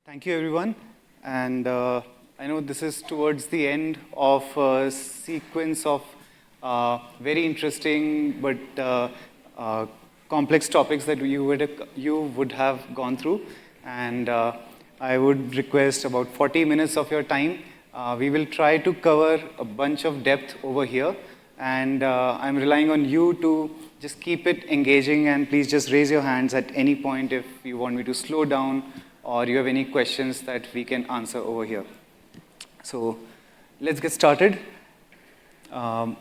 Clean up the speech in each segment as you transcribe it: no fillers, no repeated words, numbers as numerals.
Thank you, everyone. And I know this is towards the end of a sequence of very interesting but complex topics that you would have gone through. And I would request about 40 minutes of your time. We will try to cover a bunch of depth over here. And I'm relying on you to just keep it engaging, and please just raise your hands at any point if you want me to slow down or you have any questions that we can answer over here. So let's get started. I'm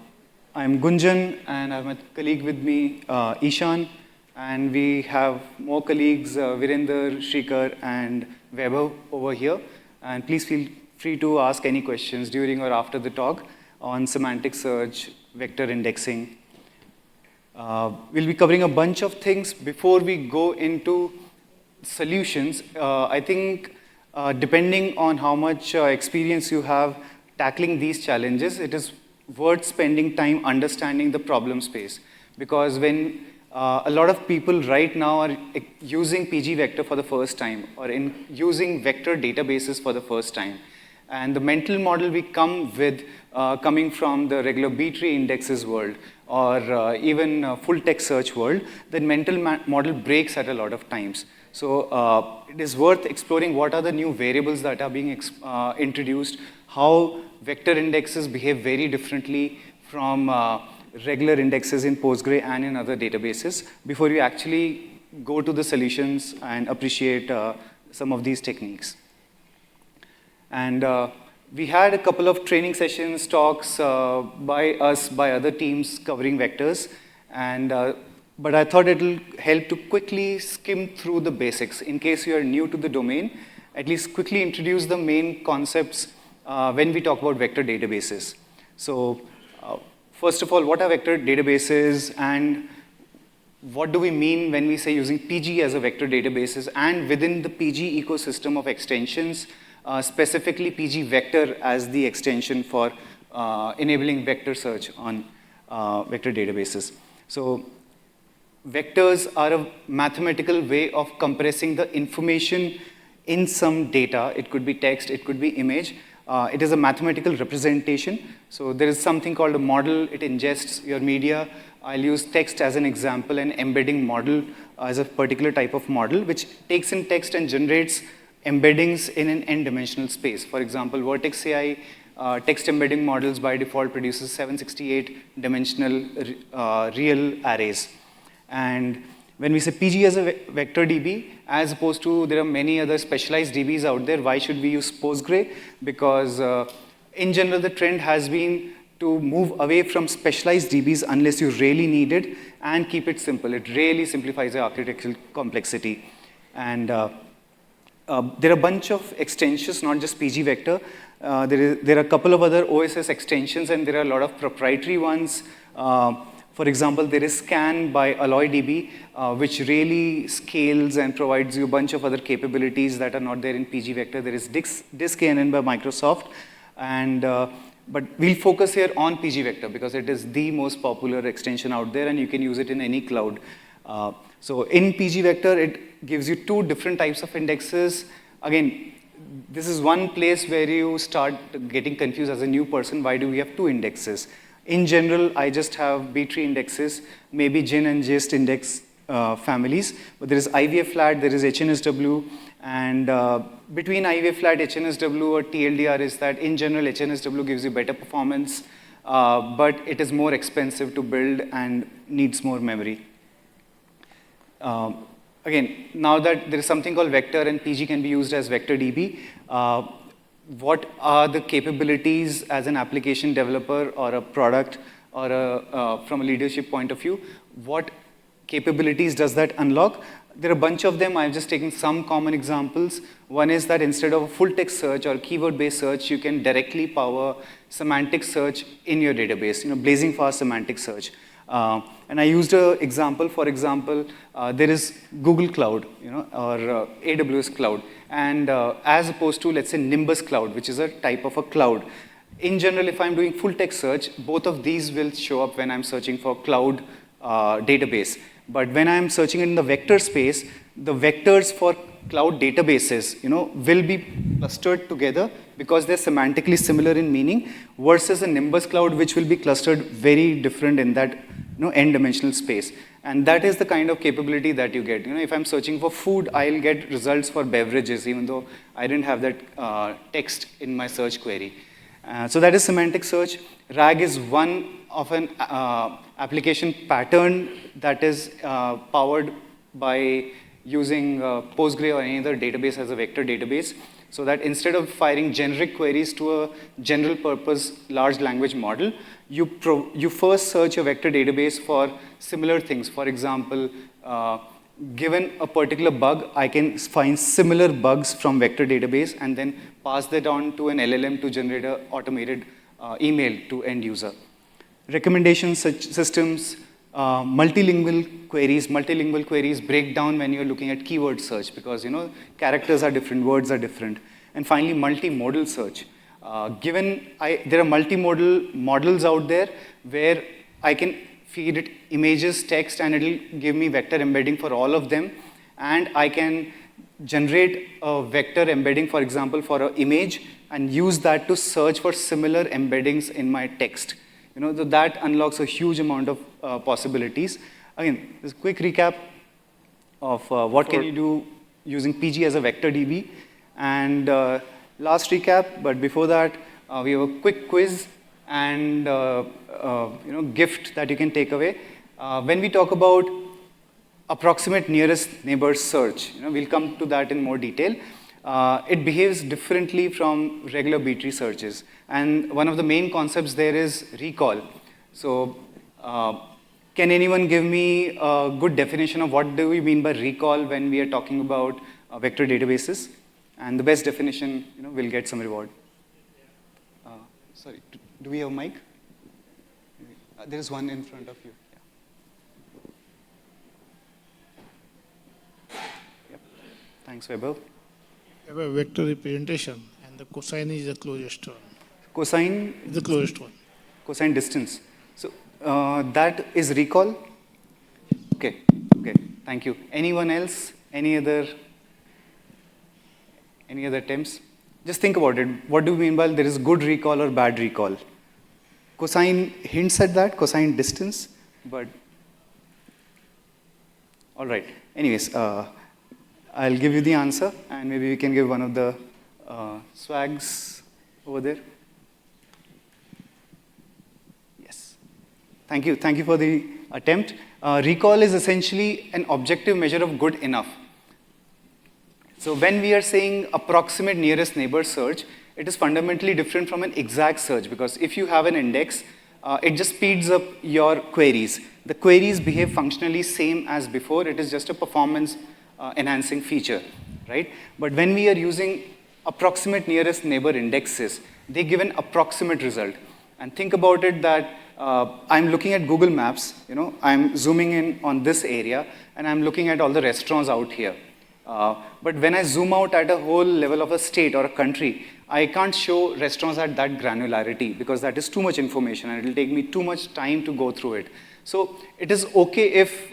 Gunjan, and I have my colleague with me, Ishan, and we have more colleagues, Virender, Shrikar, and Weber over here. And please feel free to ask any questions during or after the talk on semantic search, vector indexing. We'll be covering a bunch of things. Before we go into solutions, I think depending on how much experience you have tackling these challenges, it is worth spending time understanding the problem space. Because when a lot of people right now are using pgvector for the first time, or using vector databases for the first time, and the mental model we come with coming from the regular B-tree indexes world, or even full text search world, the mental model breaks at a lot of times. So it is worth exploring what are the new variables that are being introduced, how vector indexes behave very differently from regular indexes in Postgre and in other databases before you actually go to the solutions and appreciate some of these techniques. And we had a couple of training sessions, talks by other teams covering vectors, and but I thought it'll help to quickly skim through the basics. In case you are new to the domain, at least quickly introduce the main concepts when we talk about vector databases. So first of all, what are vector databases, and what do we mean when we say using PG as a vector databases, and within the PG ecosystem of extensions, specifically pgvector as the extension for enabling vector search on vector databases. So vectors are a mathematical way of compressing the information in some data. It could be text, it could be image. It is a mathematical representation. So there is something called a model. It ingests your media. I'll use text as an example, an embedding model as a particular type of model, which takes in text and generates embeddings in an n-dimensional space. For example, Vertex AI text embedding models by default produces 768 dimensional real arrays. And when we say PG as a vector DB, as opposed to there are many other specialized DBs out there, why should we use Postgre? Because in general, the trend has been to move away from specialized DBs unless you really need it, and keep it simple. It really simplifies the architectural complexity. And there are a bunch of extensions, not just pgvector. There are a couple of other OSS extensions, and there are a lot of proprietary ones. For example, there is scan by AlloyDB, which really scales and provides you a bunch of other capabilities that are not there in pgvector. There is diskANN by Microsoft, and but we'll focus here on pgvector because it is the most popular extension out there, and you can use it in any cloud. So in pgvector, it gives you two different types of indexes. Again, this is one place where you start getting confused as a new person. Why do we have two indexes? In general, I just have B-tree indexes, maybe GIN and GIST index families. But there is IVA-flat, there is HNSW, and between IVA-flat, HNSW, or TLDR is that in general, HNSW gives you better performance, but it is more expensive to build and needs more memory. Again, now that there is something called vector and PG can be used as vector DB, what are the capabilities as an application developer or a product or from a leadership point of view? What capabilities does that unlock? There are a bunch of them. I've just taken some common examples. One is that instead of a full text search or keyword-based search, you can directly power semantic search in your database, blazing fast semantic search. And I used an example. For example, there is Google Cloud, or AWS Cloud, and as opposed to, let's say, Nimbus Cloud, which is a type of a cloud. In general, if I'm doing full text search, both of these will show up when I'm searching for cloud database. But when I'm searching in the vector space, the vectors for cloud databases, will be clustered together because they're semantically similar in meaning versus a Nimbus cloud, which will be clustered very different in that, n-dimensional space. And that is the kind of capability that you get. If I'm searching for food, I'll get results for beverages, even though I didn't have that text in my search query. So that is semantic search. RAG is one of an application pattern that is powered by using Postgre or any other database as a vector database, so that instead of firing generic queries to a general purpose large language model, you first search a vector database for similar things. For example, given a particular bug, I can find similar bugs from vector database and then pass that on to an LLM to generate an automated email to end user. Recommendation systems, multilingual queries break down when you're looking at keyword search because, characters are different, words are different. And finally, multimodal search. There are multimodal models out there where I can feed it images, text, and it'll give me vector embedding for all of them. And I can generate a vector embedding, for example, for an image and use that to search for similar embeddings in my text. So that unlocks a huge amount of possibilities. Again, this quick recap of what can you do using PG as a vector DB. And last recap, but before that, we have a quick quiz and gift that you can take away. When we talk about approximate nearest neighbor search, we'll come to that in more detail. It behaves differently from regular B-tree searches. And one of the main concepts there is recall. So can anyone give me a good definition of what do we mean by recall when we are talking about vector databases? And the best definition, will get some reward. Sorry, do we have a mic? There is one in front of you. Yeah. Yep. Thanks, Weber. We have a vector representation, and the cosine is the closest one. Cosine? The closest one. Cosine distance. So that is recall? Okay, thank you. Anyone else? Any other attempts? Just think about it. What do we mean by there is good recall or bad recall? Cosine hints at that, cosine distance, but all right. Anyways, I'll give you the answer, and maybe we can give one of the swags over there. Yes. Thank you for the attempt. Recall is essentially an objective measure of good enough. So when we are saying approximate nearest neighbor search, it is fundamentally different from an exact search because if you have an index, it just speeds up your queries. The queries behave functionally same as before. It is just a performance enhancing feature, right? But when we are using approximate nearest neighbor indexes, they give an approximate result. And think about it that I'm looking at Google Maps, I'm zooming in on this area, and I'm looking at all the restaurants out here. But when I zoom out at a whole level of a state or a country, I can't show restaurants at that granularity because that is too much information and it will take me too much time to go through it. So it is okay if,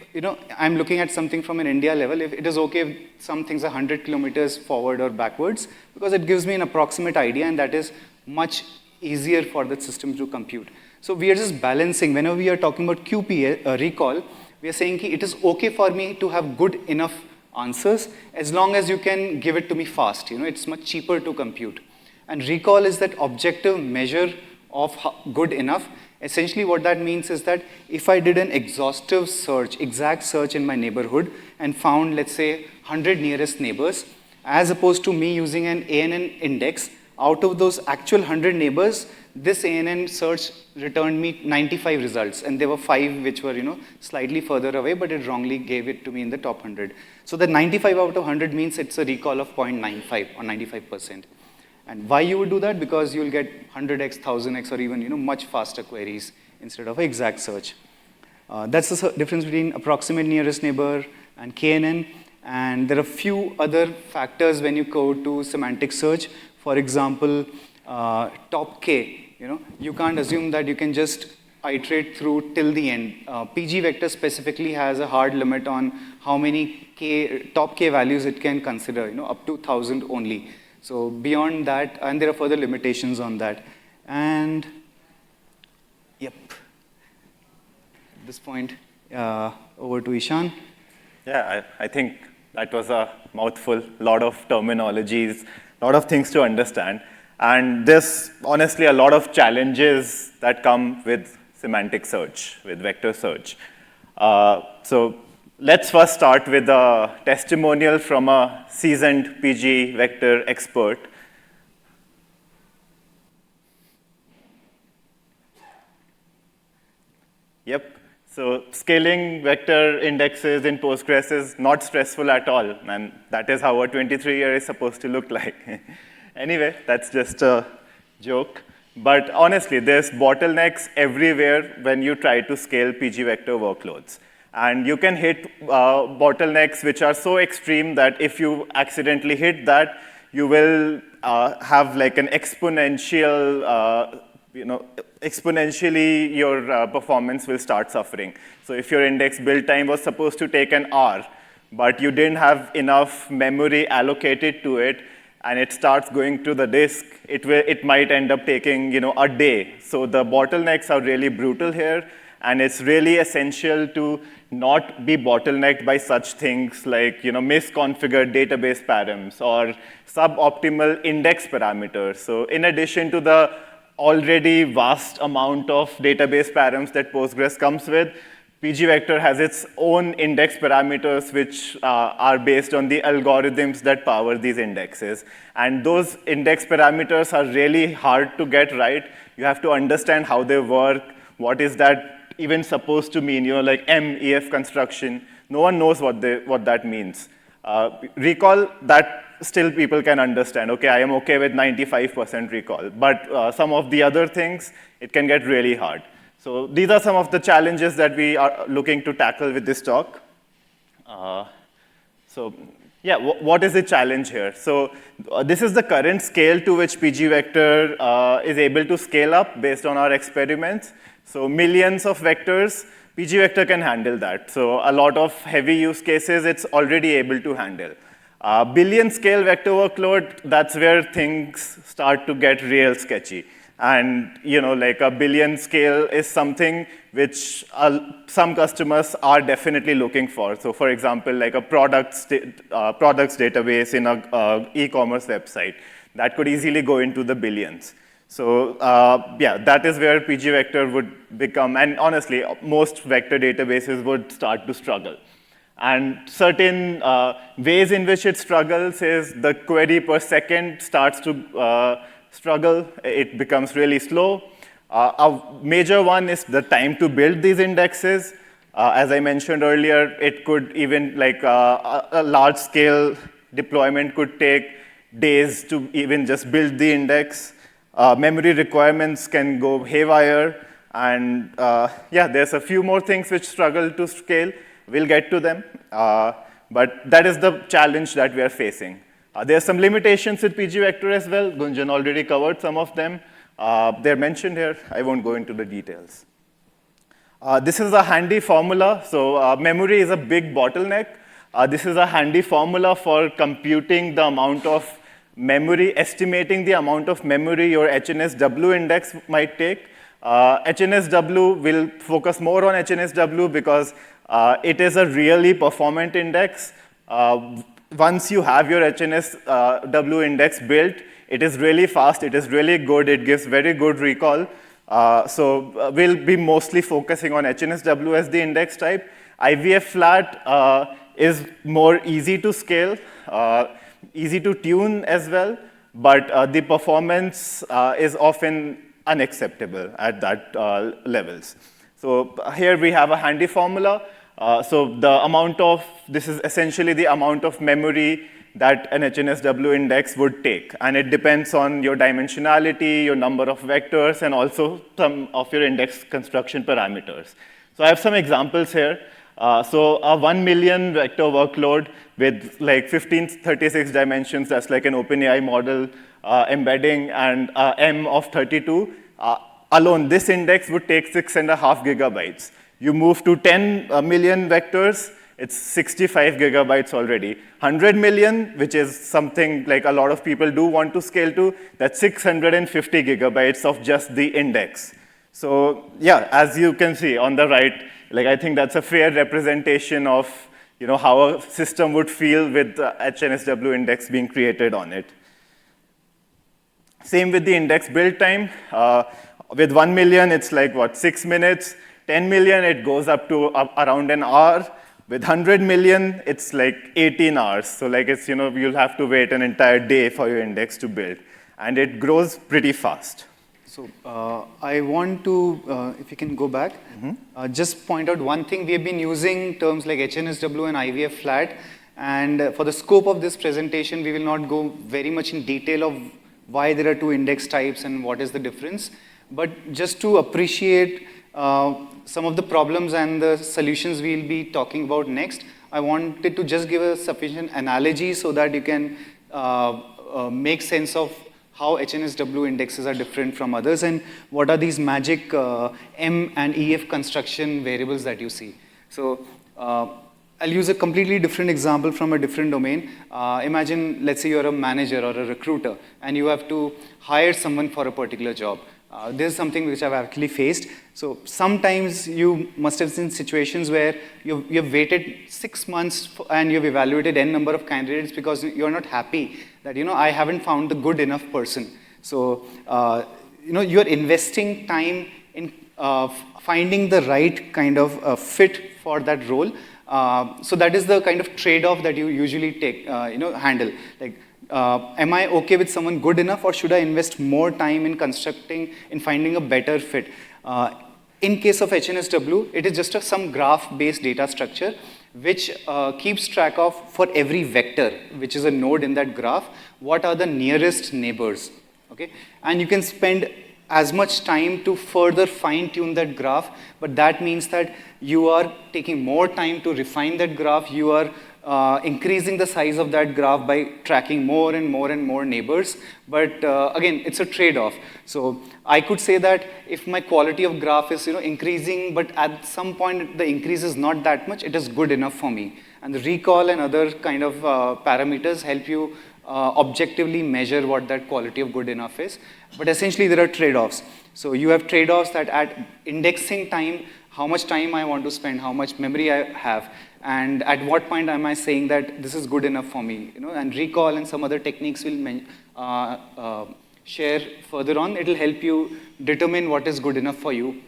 I'm looking at something from an India level, if it is okay if some things are 100 kilometers forward or backwards because it gives me an approximate idea and that is much easier for the system to compute. So we are just balancing. Whenever we are talking about QP, recall, we are saying it is okay for me to have good enough answers as long as you can give it to me fast. It's much cheaper to compute. And recall is that objective measure of good enough. Essentially what that means is that if I did an exhaustive search, exact search in my neighborhood and found, let's say, 100 nearest neighbors, as opposed to me using an ANN index, out of those actual 100 neighbors, this ANN search returned me 95 results, and there were 5 which were, slightly further away, but it wrongly gave it to me in the top 100. So the 95 out of 100 means it's a recall of 0.95 or 95%. And why you would do that? Because you'll get 100x, 1000x, or even, much faster queries instead of an exact search. That's the difference between approximate nearest neighbor and KNN. And there are a few other factors when you go to semantic search. For example, top K. You can't assume that you can just iterate through till the end. PGVector specifically has a hard limit on how many top K values it can consider, up to 1,000 only. So beyond that, and there are further limitations on that. And yep, at this point, over to Ishan. Yeah, I think that was a mouthful, a lot of terminologies, a lot of things to understand. And there's honestly a lot of challenges that come with semantic search, with vector search. So let's first start with a testimonial from a seasoned PG vector expert. Yep. So scaling vector indexes in Postgres is not stressful at all, and that is how a 23-year is supposed to look like. Anyway, that's just a joke. But honestly, there's bottlenecks everywhere when you try to scale PG vector workloads. And you can hit bottlenecks which are so extreme that if you accidentally hit that, you will have like an exponential exponentially your performance will start suffering. So if your index build time was supposed to take an hour, but you didn't have enough memory allocated to it, and it starts going to the disk, it might end up taking a day. So the bottlenecks are really brutal here, and it's really essential to not be bottlenecked by such things like misconfigured database params or suboptimal index parameters. So in addition to the already vast amount of database params that Postgres comes with, PGVector has its own index parameters which are based on the algorithms that power these indexes. And those index parameters are really hard to get right. You have to understand how they work, what is that even supposed to mean, like MEF construction. No one knows what that means. Recall, that still people can understand. Okay, I am okay with 95% recall. But some of the other things, it can get really hard. So these are some of the challenges that we are looking to tackle with this talk. So yeah, what is the challenge here? So this is the current scale to which PGVector is able to scale up based on our experiments. So millions of vectors, PGVector can handle that. So a lot of heavy use cases, it's already able to handle. Billion scale vector workload, that's where things start to get real sketchy. And like a billion scale is something which some customers are definitely looking for. So for example, like a products database in a e-commerce website, that could easily go into the billions. So yeah, that is where PGVector would become, and honestly, most vector databases would start to struggle. And certain ways in which it struggles is the query per second starts to struggle. It becomes really slow. A major one is the time to build these indexes. As I mentioned earlier, it could even, like a large-scale deployment could take days to even just build the index. Memory requirements can go haywire. And yeah, there's a few more things which struggle to scale. We'll get to them. But that is the challenge that we are facing. There are some limitations with PGVector as well. Gunjan already covered some of them. They're mentioned here. I won't go into the details. This is a handy formula. So memory is a big bottleneck. This is a handy formula for computing the amount of memory, estimating the amount of memory your HNSW index might take. HNSW will focus more on HNSW because it is a really performant index. Once you have your HNSW index built, it is really fast, it is really good, it gives very good recall. So we'll be mostly focusing on HNSW as the index type. IVF flat is more easy to scale, easy to tune as well, but the performance is often unacceptable at that levels. So here we have a handy formula. So the amount of, this is essentially the amount of memory that an HNSW index would take. And it depends on your dimensionality, your number of vectors, and also some of your index construction parameters. So I have some examples here. So a 1 million vector workload with like 1536 dimensions, that's like an OpenAI model embedding, and M of 32. alone, this index would take 6.5 gigabytes. You move to 10 million vectors, it's 65 gigabytes already. 100 million, which is something like a lot of people do want to scale to, that's 650 gigabytes of just the index. So yeah, as you can see on the right, like I think that's a fair representation of how a system would feel with the HNSW index being created on it. Same with the index build time. With 1 million, it's like, 6 minutes. 10 million, it goes up to around an hour. With 100 million, it's like 18 hours. So like it's, you'll have to wait an entire day for your index to build. And it grows pretty fast. So I want to, if you can go back, just point out one thing. We have been using terms like HNSW and IVF flat. And for the scope of this presentation, we will not go very much in detail of why there are two index types and what is the difference. But just to appreciate some of the problems and the solutions we'll be talking about next, I wanted to just give a sufficient analogy so that you can make sense of how HNSW indexes are different from others and what are these magic M and EF construction variables that you see. So I'll use a completely different example from a different domain. Imagine, let's say you're a manager or a recruiter and you have to hire someone for a particular job. This is something which I've actually faced. So sometimes you must have seen situations where you've waited 6 months and you've evaluated n number of candidates because you're not happy that, I haven't found the good enough person. So, you're investing time in finding the right kind of fit for that role. So that is the kind of trade-off that you usually take, handle. Like, am I okay with someone good enough, or should I invest more time in finding a better fit? In case of HNSW, it is just some graph-based data structure which keeps track of, for every vector, which is a node in that graph, what are the nearest neighbors, okay? And you can spend as much time to further fine-tune that graph, but that means that you are taking more time to refine that graph. You are increasing the size of that graph by tracking more and more and more neighbors. But again, it's a trade-off. So I could say that if my quality of graph is increasing, but at some point the increase is not that much, it is good enough for me. And the recall and other kind of parameters help you objectively measure what that quality of good enough is. But essentially there are trade-offs. So you have trade-offs that at indexing time, how much time I want to spend, how much memory I have, and at what point am I saying that this is good enough for me, and recall and some other techniques we'll share further on. It'll help you determine what is good enough for you,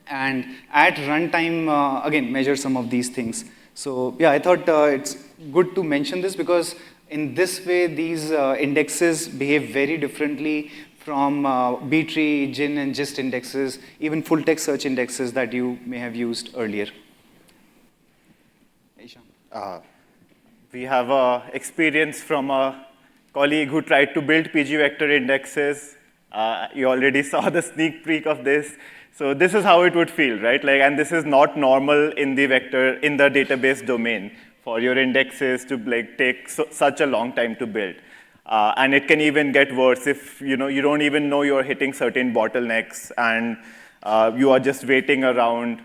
and at runtime, again, measure some of these things. So yeah, I thought it's good to mention this because in this way, these indexes behave very differently from B-tree, GIN, and GIST indexes, even full-text search indexes that you may have used earlier. We have experience from a colleague who tried to build pgvector indexes. You already saw the sneak peek of this. So this is how it would feel, right? And this is not normal in the database domain for your indexes to take such a long time to build. And it can even get worse if you don't even know you're hitting certain bottlenecks and you are just waiting around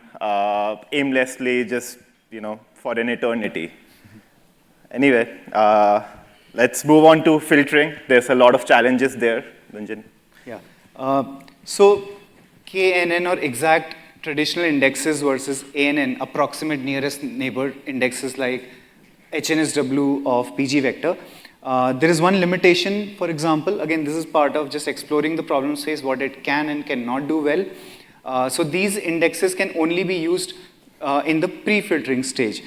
aimlessly, just for an eternity. Anyway, let's move on to filtering. There's a lot of challenges there, Gunjan. Yeah. So KNN, or exact traditional indexes, versus ANN, approximate nearest neighbor indexes like HNSW of pgvector. There is one limitation, for example. Again, this is part of just exploring the problem space, what it can and cannot do well. So these indexes can only be used in the pre-filtering stage,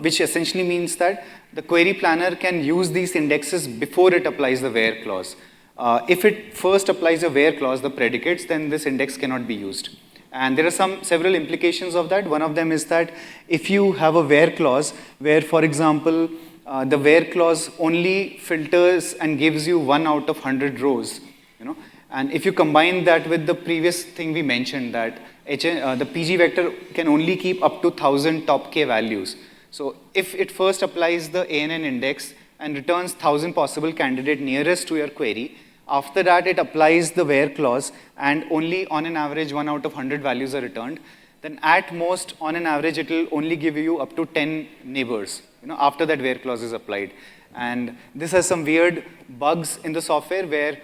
which essentially means that the query planner can use these indexes before it applies the where clause. If it first applies a where clause, the predicates, then this index cannot be used. And there are several implications of that. One of them is that if you have a where clause where, for example, the where clause only filters and gives you 1 out of 100 rows, and if you combine that with the previous thing we mentioned, that the pgvector can only keep up to 1,000 top K values. So if it first applies the ANN index and returns 1,000 possible candidate nearest to your query, After that, it applies the where clause, and only on an average 1 out of 100 values are returned. Then at most, on an average, it will only give you up to 10 neighbors, after that where clause is applied. And this has some weird bugs in the software where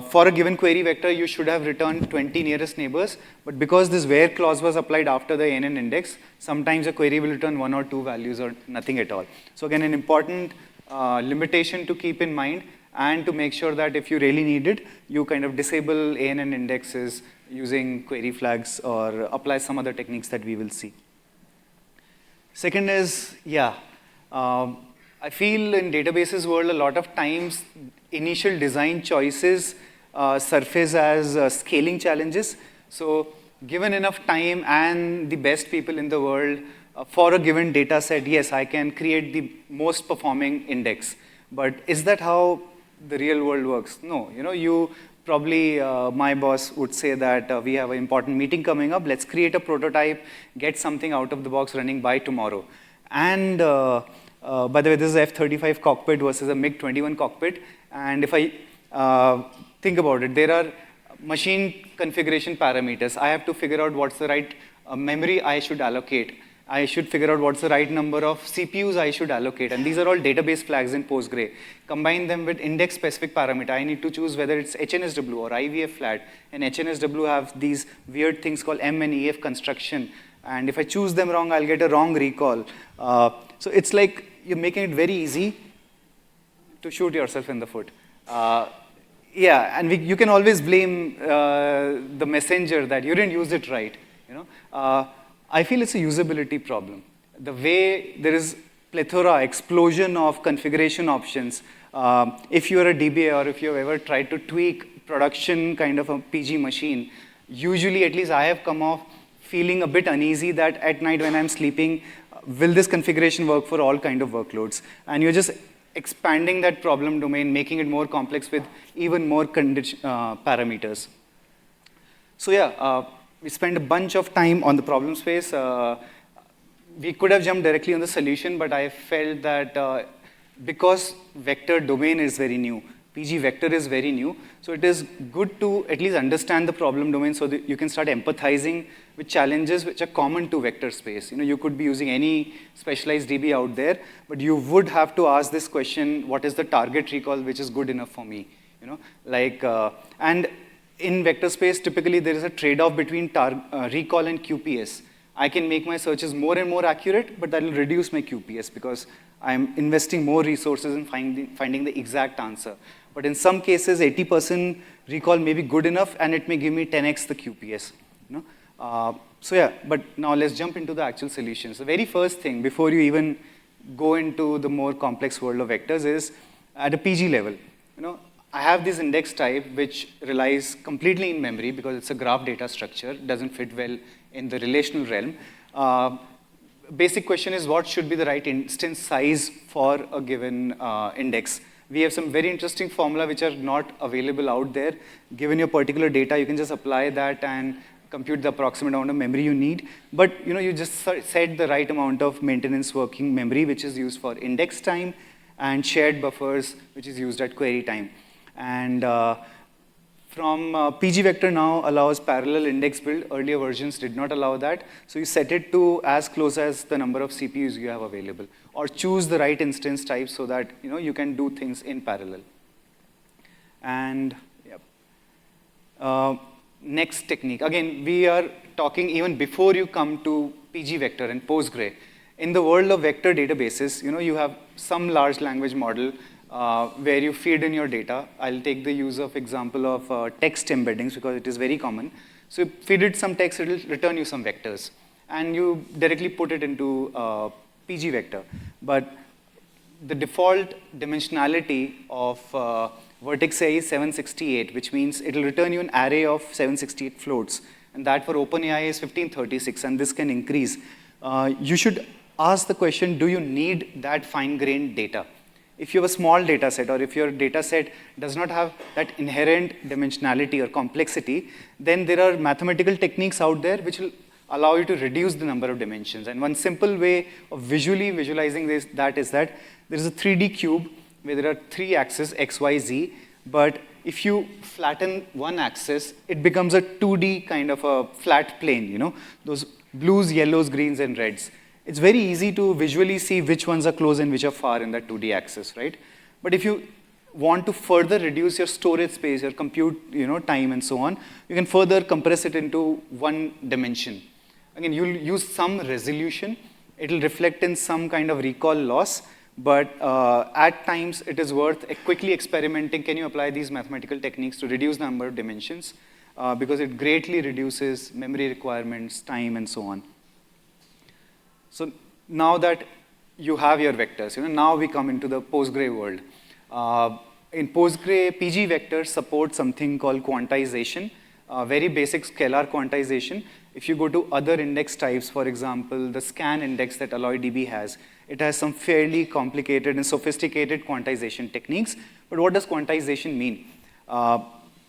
for a given query vector, you should have returned 20 nearest neighbors, but because this where clause was applied after the ANN index, sometimes a query will return 1 or 2 values or nothing at all. So again, an important limitation to keep in mind, and to make sure that if you really need it, you kind of disable ANN indexes using query flags or apply some other techniques that we will see. Second is, I feel in databases world, a lot of times initial design choices surface as scaling challenges. So given enough time and the best people in the world for a given data set, yes, I can create the most performing index. But is that how the real world works? No, you probably, my boss would say that we have an important meeting coming up, let's create a prototype, get something out of the box running by tomorrow. And by the way, this is F-35 cockpit versus a MiG-21 cockpit. And if I think about it, there are machine configuration parameters. I have to figure out what's the right memory I should allocate. I should figure out what's the right number of CPUs I should allocate. And these are all database flags in Postgre. Combine them with index-specific parameter. I need to choose whether it's HNSW or IVF flat. And HNSW have these weird things called M and EF construction. And if I choose them wrong, I'll get a wrong recall. So it's like you're making it very easy to shoot yourself in the foot. And you can always blame the messenger that you didn't use it right. I feel it's a usability problem. The way there is plethora, explosion of configuration options. If you're a DBA or if you've ever tried to tweak production kind of a PG machine, usually at least I have come off feeling a bit uneasy that at night when I'm sleeping, will this configuration work for all kind of workloads? And you're just expanding that problem domain, making it more complex with even more parameters. So we spent a bunch of time on the problem space. We could have jumped directly on the solution, but I felt that because vector domain is very new, PG vector is very new, so it is good to at least understand the problem domain so that you can start empathizing with challenges which are common to vector space. You could be using any specialized DB out there, but you would have to ask this question, what is the target recall which is good enough for me? And in vector space, typically there is a trade-off between recall and QPS. I can make my searches more and more accurate, but that will reduce my QPS because I'm investing more resources in finding the exact answer. But in some cases, 80% recall may be good enough, and it may give me 10x the QPS. But now let's jump into the actual solutions. The very first thing, before you even go into the more complex world of vectors, is at a PG level. I have this index type which relies completely in memory because it's a graph data structure, doesn't fit well in the relational realm. Basic question is what should be the right instance size for a given index. We have some very interesting formula which are not available out there. Given your particular data, you can just apply that and compute the approximate amount of memory you need. But you just set the right amount of maintenance working memory, which is used for index time, and shared buffers, which is used at query time. And from PG vector now allows parallel index build. Earlier versions did not allow that. So you set it to as close as the number of CPUs you have available, or choose the right instance type so that you can do things in parallel. And next technique. Again, we are talking even before you come to PG vector and Postgre. In the world of vector databases, you have some large language model where you feed in your data. I'll take the use of example of text embeddings because it is very common. So you feed it some text, it will return you some vectors. And you directly put it into PG vector. But the default dimensionality of vertex A is 768, which means it will return you an array of 768 floats. And that for OpenAI is 1536, and this can increase. You should ask the question, do you need that fine-grained data? If you have a small data set, or if your data set does not have that inherent dimensionality or complexity, then there are mathematical techniques out there which will allow you to reduce the number of dimensions. And one simple way of visually visualizing that is that there is a 3D cube where there are 3 axes, X, Y, Z, but if you flatten one axis, it becomes a 2D kind of a flat plane, those blues, yellows, greens, and reds. It's very easy to visually see which ones are close and which are far in that 2D axis, right? But if you want to further reduce your storage space, your compute time, and so on, you can further compress it into one dimension. Again, you'll use some resolution. It'll reflect in some kind of recall loss, but at times it is worth quickly experimenting. Can you apply these mathematical techniques to reduce the number of dimensions? Because it greatly reduces memory requirements, time, and so on. So now that you have your vectors, now we come into the Postgre world. In Postgre, pgvector supports something called quantization, very basic scalar quantization. If you go to other index types, for example, the scan index that AlloyDB has, it has some fairly complicated and sophisticated quantization techniques. But what does quantization mean?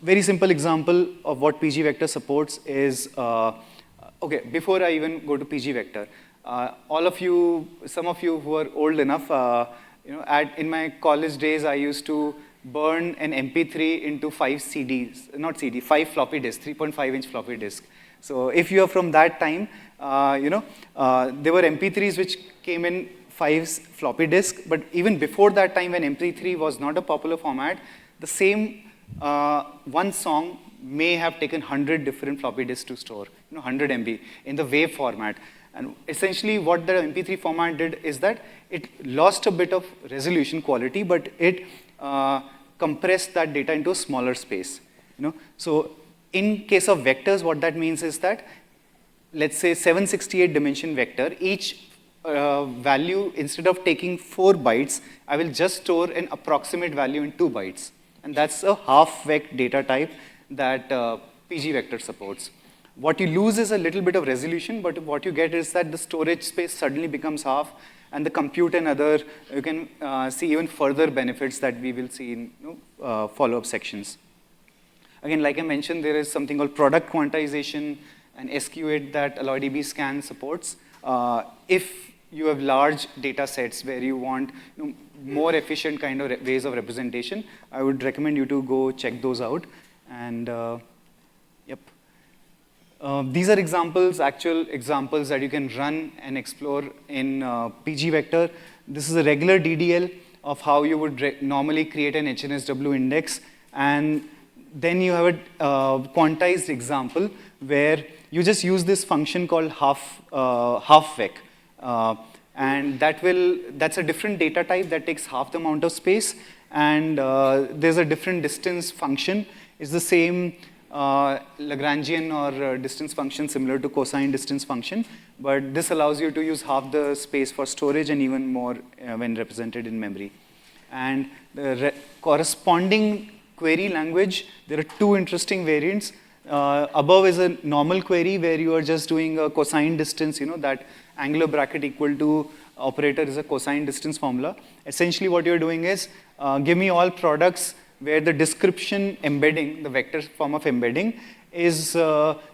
Very simple example of what pgvector supports is, okay, before I even go to pgvector, all of you, some of you who are old enough, in my college days, I used to burn an MP3 into 5 floppy disks, 3.5-inch floppy disk. So if you are from that time, there were MP3s which came in 5 floppy disk, but even before that time when MP3 was not a popular format, the same one song may have taken 100 different floppy disks to store, 100 MB in the WAV format. And essentially what the MP3 format did is that it lost a bit of resolution quality, but it compressed that data into a smaller space. So in case of vectors, what that means is that, let's say 768 dimension vector, each value, instead of taking 4 bytes, I will just store an approximate value in 2 bytes. And that's a half-vec data type that pgvector supports. What you lose is a little bit of resolution, but what you get is that the storage space suddenly becomes half, and the compute and other, you can see even further benefits that we will see in follow-up sections. Again, like I mentioned, there is something called product quantization and SQ8 that AlloyDB scan supports. If you have large data sets where you want more efficient kind of ways of representation, I would recommend you to go check those out. And yep. These are examples, actual examples that you can run and explore in pgvector. This is a regular DDL of how you would normally create an HNSW index. And then you have a quantized example where you just use this function called half-vec. And that's a different data type that takes half the amount of space. And there's a different distance function. It's the same Lagrangian or distance function similar to cosine distance function, but this allows you to use half the space for storage and even more when represented in memory. And the corresponding query language, there are 2 interesting variants. Above is a normal query where you are just doing a cosine distance, that angular bracket equal to operator is a cosine distance formula. Essentially what you're doing is, give me all products where the description embedding, the vector form of embedding, is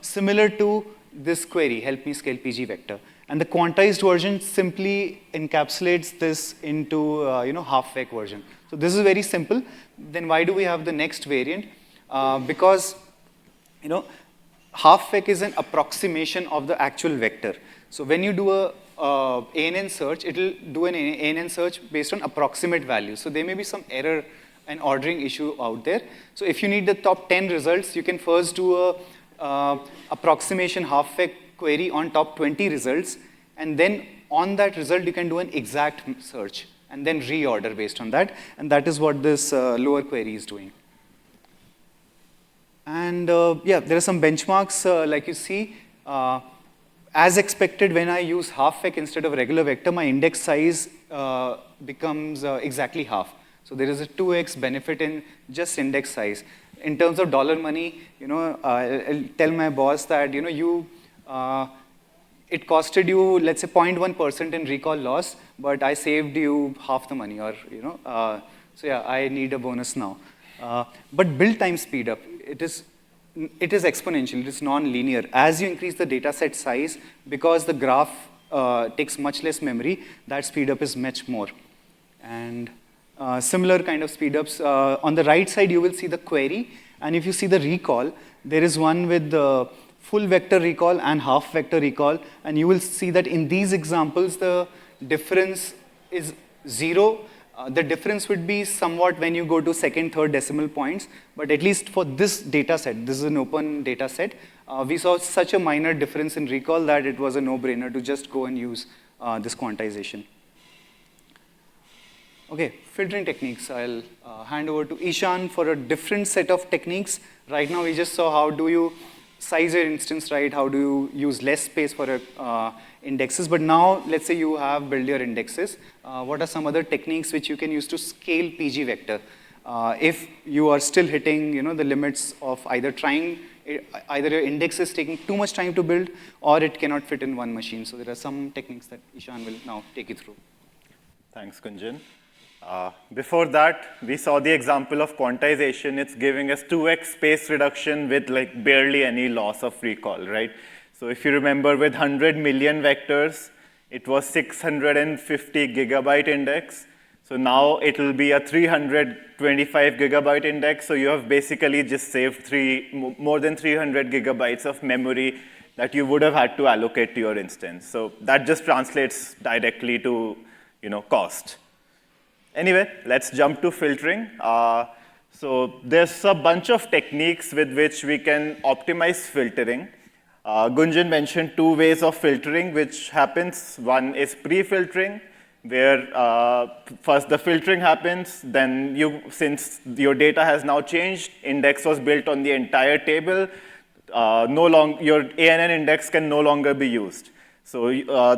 similar to this query, help me scale pgvector. And the quantized version simply encapsulates this into half-vec version. So this is very simple. Then why do we have the next variant? Because half-vec is an approximation of the actual vector. So when you do a ANN search, it will do an ANN search based on approximate values. So there may be some error and ordering issue out there. So if you need the top 10 results, you can first do a approximation half-vec query on top 20 results, and then on that result, you can do an exact search, and then reorder based on that. And that is what this lower query is doing. And yeah, there are some benchmarks, like you see. As expected, when I use half-vec instead of regular vector, my index size becomes exactly half. So there is a 2x benefit in just index size. In terms of dollar money, I'll tell my boss that it costed you, let's say, 0.1% in recall loss, but I saved you half the money, or so yeah, I need a bonus now. But build time speed up, it is exponential, it is non-linear. As you increase the data set size, because the graph takes much less memory, that speed up is much more. And similar kind of speedups. On the right side, you will see the query. And if you see the recall, there is one with the full vector recall and half vector recall. And you will see that in these examples, the difference is 0. The difference would be somewhat when you go to second, third decimal points. But at least for this data set, this is an open data set, we saw such a minor difference in recall that it was a no-brainer to just go and use this quantization. Okay, filtering techniques. I'll hand over to Ishan for a different set of techniques. Right now, we just saw how do you size your instance, right? How do you use less space for your indexes? But now, let's say you have built your indexes. What are some other techniques which you can use to scale PG vector? If you are still hitting, the limits of either your index is taking too much time to build, or it cannot fit in one machine. So there are some techniques that Ishan will now take you through. Thanks, Gunjan. Before that, we saw the example of quantization. It's giving us 2x space reduction with like barely any loss of recall, right? So if you remember, with 100 million vectors, it was 650 gigabyte index. So now it will be a 325 gigabyte index. So you have basically just saved more than 300 gigabytes of memory that you would have had to allocate to your instance. So that just translates directly to cost. Anyway, let's jump to filtering. So there's a bunch of techniques with which we can optimize filtering. Gunjan mentioned 2 ways of filtering which happens. One is pre-filtering, where first the filtering happens, then since your data has now changed, index was built on the entire table, your ANN index can no longer be used. So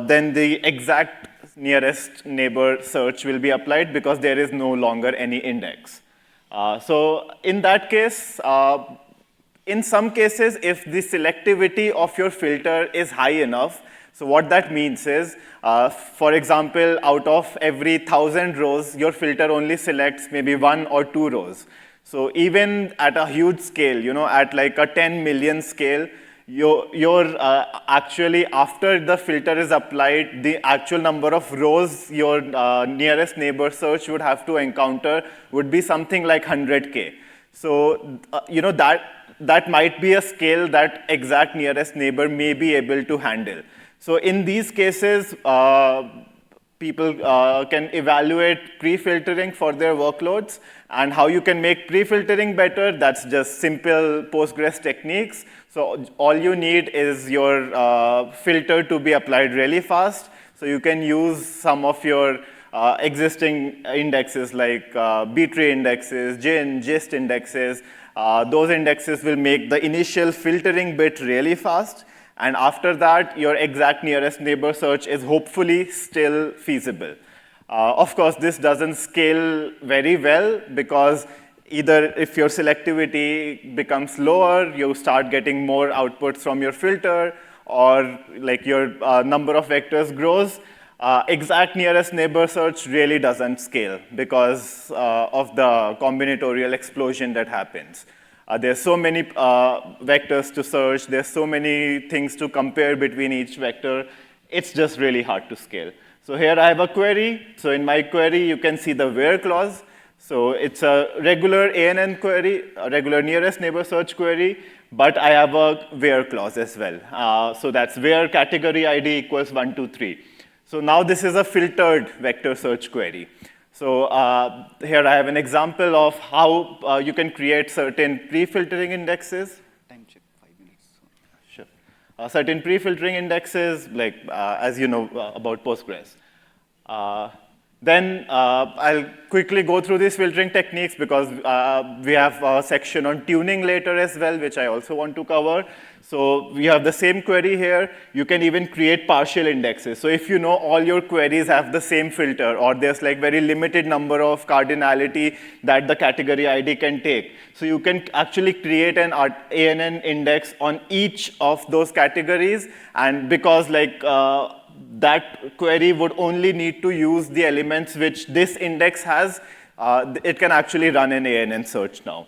then the exact nearest neighbor search will be applied because there is no longer any index. So in that case, in some cases, if the selectivity of your filter is high enough, so what that means is, for example, out of every 1,000 rows, your filter only selects maybe 1 or 2 rows. So even at a huge scale, at like a 10 million scale, you're actually, after the filter is applied, the actual number of rows your nearest neighbor search would have to encounter would be something like 100K. So, that might be a scale that exact nearest neighbor may be able to handle. So in these cases, people can evaluate pre-filtering for their workloads. And how you can make pre-filtering better, that's just simple Postgres techniques. So all you need is your filter to be applied really fast. So you can use some of your existing indexes like B-tree indexes, GIN, GIST indexes. Those indexes will make the initial filtering bit really fast. And after that, your exact nearest neighbor search is hopefully still feasible. Of course, this doesn't scale very well because either if your selectivity becomes lower, you start getting more outputs from your filter, or like your number of vectors grows. Exact nearest neighbor search really doesn't scale because of the combinatorial explosion that happens. There's so many vectors to search. There's so many things to compare between each vector. It's just really hard to scale. So here I have a query. So in my query, you can see the where clause. So it's a regular ANN query, a regular nearest neighbor search query, but I have a where clause as well. So that's where category ID equals 1, 2, 3. So now this is a filtered vector search query. So here I have an example of how you can create certain pre-filtering indexes. Time check, 5 minutes. Sure. Certain pre-filtering indexes, like as you know about Postgres. Then I'll quickly go through these filtering techniques because we have a section on tuning later as well, which I also want to cover. So we have the same query here. You can even create partial indexes. So if you know all your queries have the same filter, or there's like very limited number of cardinality that the category ID can take. So you can actually create an ANN index on each of those categories. And because like that query would only need to use the elements which this index has, it can actually run an ANN search now.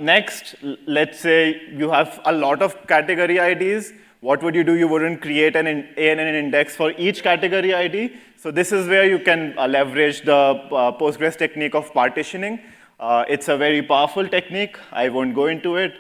Next, let's say you have a lot of category IDs. what would you do? You wouldn't create an ANN index for each category ID. So this is where you can leverage the Postgres technique of partitioning. It's a very powerful technique. I won't go into it.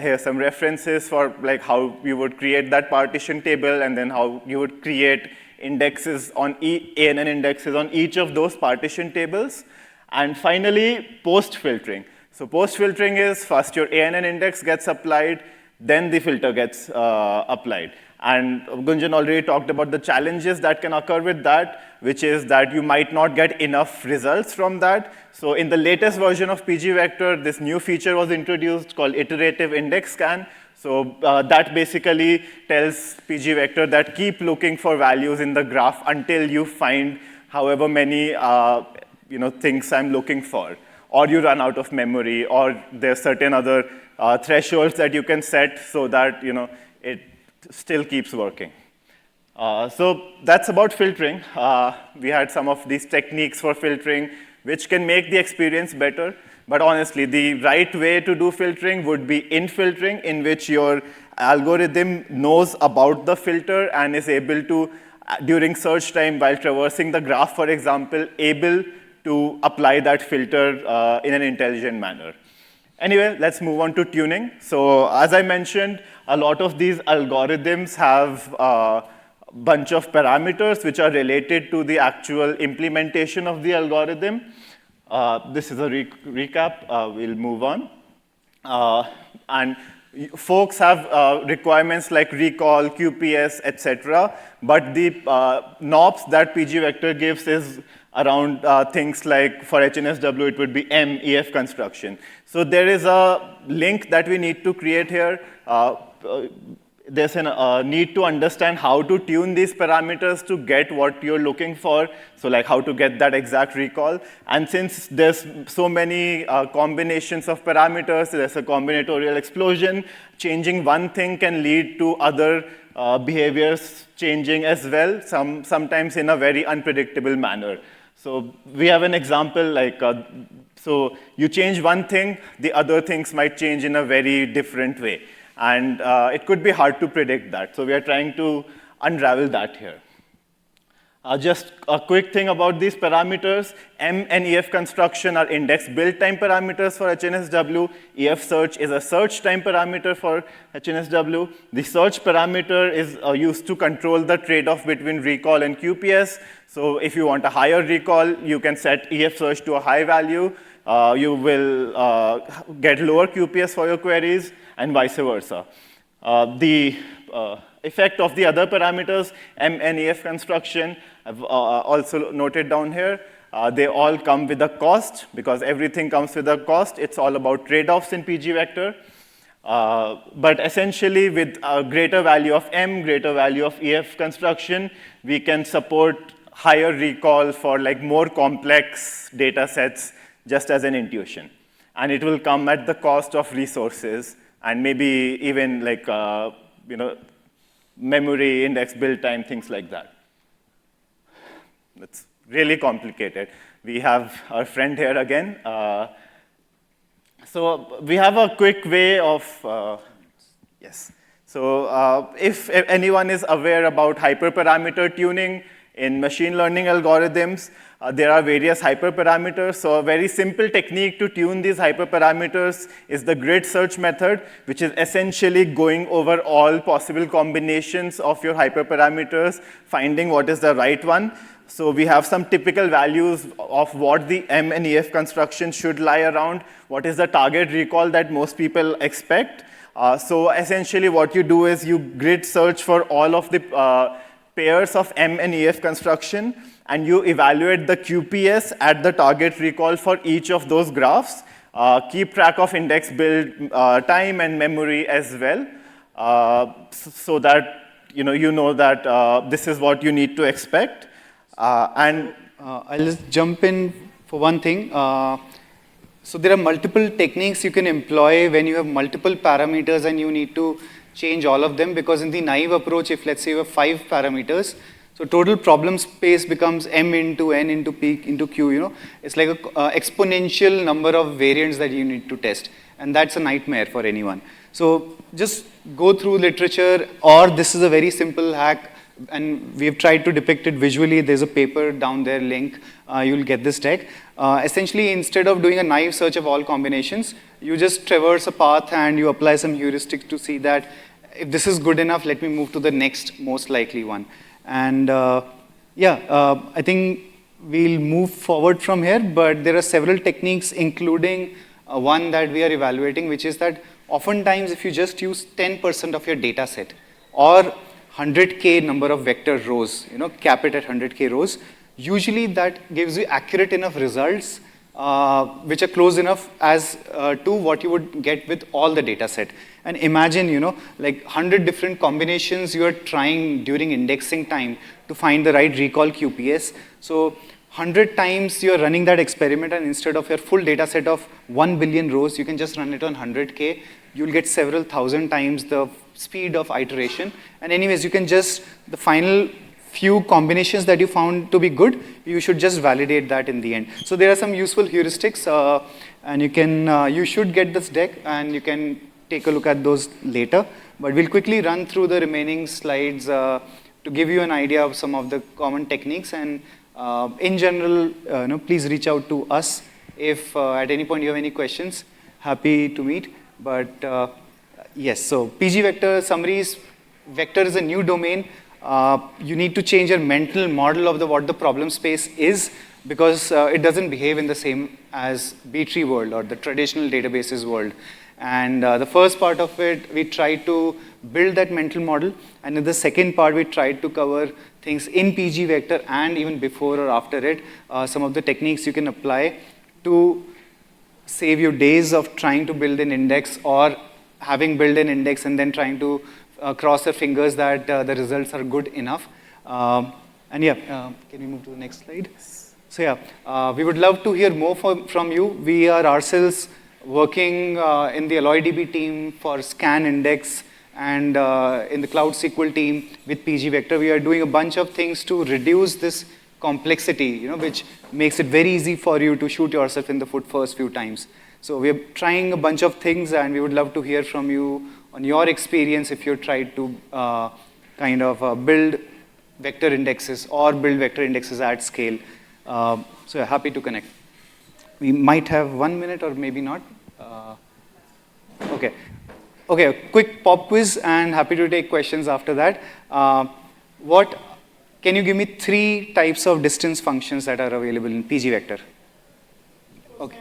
Here are some references for like how you would create that partition table and then how you would create indexes on ANN indexes on each of those partition tables. And finally, post-filtering. So post-filtering is first your ANN index gets applied, then the filter gets applied. And Gunjan already talked about the challenges that can occur with that, which is that you might not get enough results from that. So in the latest version of pgvector, this new feature was introduced called iterative index scan. So that basically tells pgvector that keep looking for values in the graph until you find however many things I'm looking for, or you run out of memory, or there's certain other thresholds that you can set so that it still keeps working. So that's about filtering. We had some of these techniques for filtering, which can make the experience better. But honestly, the right way to do filtering would be in filtering, in which your algorithm knows about the filter and is able to, during search time, while traversing the graph, for example, able to apply that filter in an intelligent manner. Anyway, let's move on to tuning. So as I mentioned, a lot of these algorithms have a bunch of parameters which are related to the actual implementation of the algorithm. This is a recap. We'll move on. And folks have requirements like recall, QPS, etc. But the knobs that pgvector gives is around things like, for HNSW, it would be MEF construction. So there is a link that we need to create here. There's a need to understand how to tune these parameters to get what you're looking for, so like how to get that exact recall. And since there's so many combinations of parameters, there's a combinatorial explosion, changing one thing can lead to other behaviors changing as well, sometimes in a very unpredictable manner. So we have an example like, so you change one thing, the other things might change in a very different way. And it could be hard to predict that. So we are trying to unravel that here. Just a quick thing about these parameters. M and EF construction are index build time parameters for HNSW. EF search is a search time parameter for HNSW. The search parameter is used to control the trade-off between recall and QPS. So if you want a higher recall, you can set EF search to a high value. You will get lower QPS for your queries, and vice versa. The effect of the other parameters, M and EF construction, I've also noted down here. They all come with a cost, because everything comes with a cost. It's all about trade-offs in pgvector. But essentially, with a greater value of M, greater value of EF construction, we can support higher recall for like more complex data sets, just as an intuition. And it will come at the cost of resources, and maybe even like memory, index build time, things like that. It's really complicated. We have our friend here again. So we have a quick way of, yes. So if anyone is aware about hyperparameter tuning in machine learning algorithms, there are various hyperparameters. So a very simple technique to tune these hyperparameters is the grid search method, which is essentially going over all possible combinations of your hyperparameters, finding what is the right one. So we have some typical values of what the M and EF construction should lie around, what is the target recall that most people expect. So essentially what you do is you grid search for all of the pairs of M and EF construction, and you evaluate the QPS at the target recall for each of those graphs. Keep track of index build time and memory as well, so that you know that this is what you need to expect. I'll just jump in for one thing. So there are multiple techniques you can employ when you have multiple parameters and you need to change all of them, because in the naive approach, if let's say you have 5 parameters, so total problem space becomes M into N into P into Q, It's like an exponential number of variants that you need to test. And that's a nightmare for anyone. So just go through literature, or this is a very simple hack, and we've tried to depict it visually. There's a paper down there, link. You'll get this deck. Essentially, instead of doing a naive search of all combinations, you just traverse a path and you apply some heuristics to see that if this is good enough, let me move to the next most likely one. And I think we'll move forward from here, but there are several techniques, including one that we are evaluating, which is that oftentimes if you just use 10% of your data set or 100K number of vector rows, cap it at 100K rows, usually that gives you accurate enough results which are close enough as to what you would get with all the data set. And imagine, like 100 different combinations you are trying during indexing time to find the right recall QPS. So 100 times you're running that experiment, and instead of your full data set of 1 billion rows, you can just run it on 100K. You'll get several thousand times the speed of iteration. And anyways, you can just, the final few combinations that you found to be good, you should just validate that in the end. So there are some useful heuristics, and you should get this deck, and you can take a look at those later. But we'll quickly run through the remaining slides to give you an idea of some of the common techniques. And in general, please reach out to us if at any point you have any questions. Happy to meet. But yes, so PG vector summaries. Vector is a new domain. You need to change your mental model of what the problem space is, because it doesn't behave in the same as B-tree world or the traditional databases world. And the first part of it, we try to build that mental model. And in the second part, we tried to cover things in PG vector and even before or after it, some of the techniques you can apply to save you days of trying to build an index, or having built an index and then trying to cross your fingers that the results are good enough. Can you move to the next slide? So we would love to hear more from you. We are ourselves working in the AlloyDB team for scan index, and in the Cloud SQL team with PG vector. We are doing a bunch of things to reduce this complexity, which makes it very easy for you to shoot yourself in the foot first few times. So we are trying a bunch of things, and we would love to hear from you on your experience if you tried to build vector indexes or build vector indexes at scale. So happy to connect. We might have 1 minute or maybe not. Okay, a quick pop quiz, and happy to take questions after that. Can you give me 3 types of distance functions that are available in PG vector? Okay.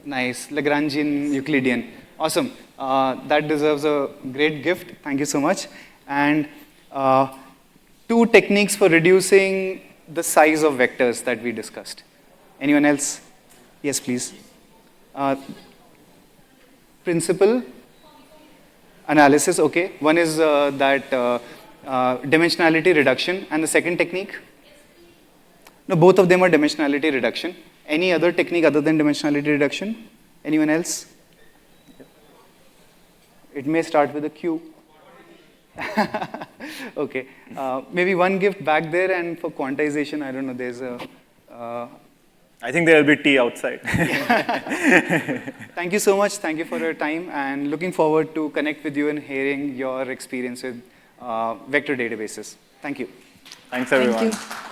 Nice, Lagrangian, Euclidean. Awesome. That deserves a great gift. Thank you so much. And 2 techniques for reducing the size of vectors that we discussed. Anyone else? Yes, please. Principal analysis, okay. One is dimensionality reduction, and the second technique? No, both of them are dimensionality reduction. Any other technique other than dimensionality reduction? Anyone else? It may start with a Q. Okay. Maybe one gift back there, and for quantization, I don't know, there's a... I think there will be tea outside. Thank you so much. Thank you for your time, and looking forward to connect with you and hearing your experience with vector databases. Thank you. Thanks, everyone. Thank you.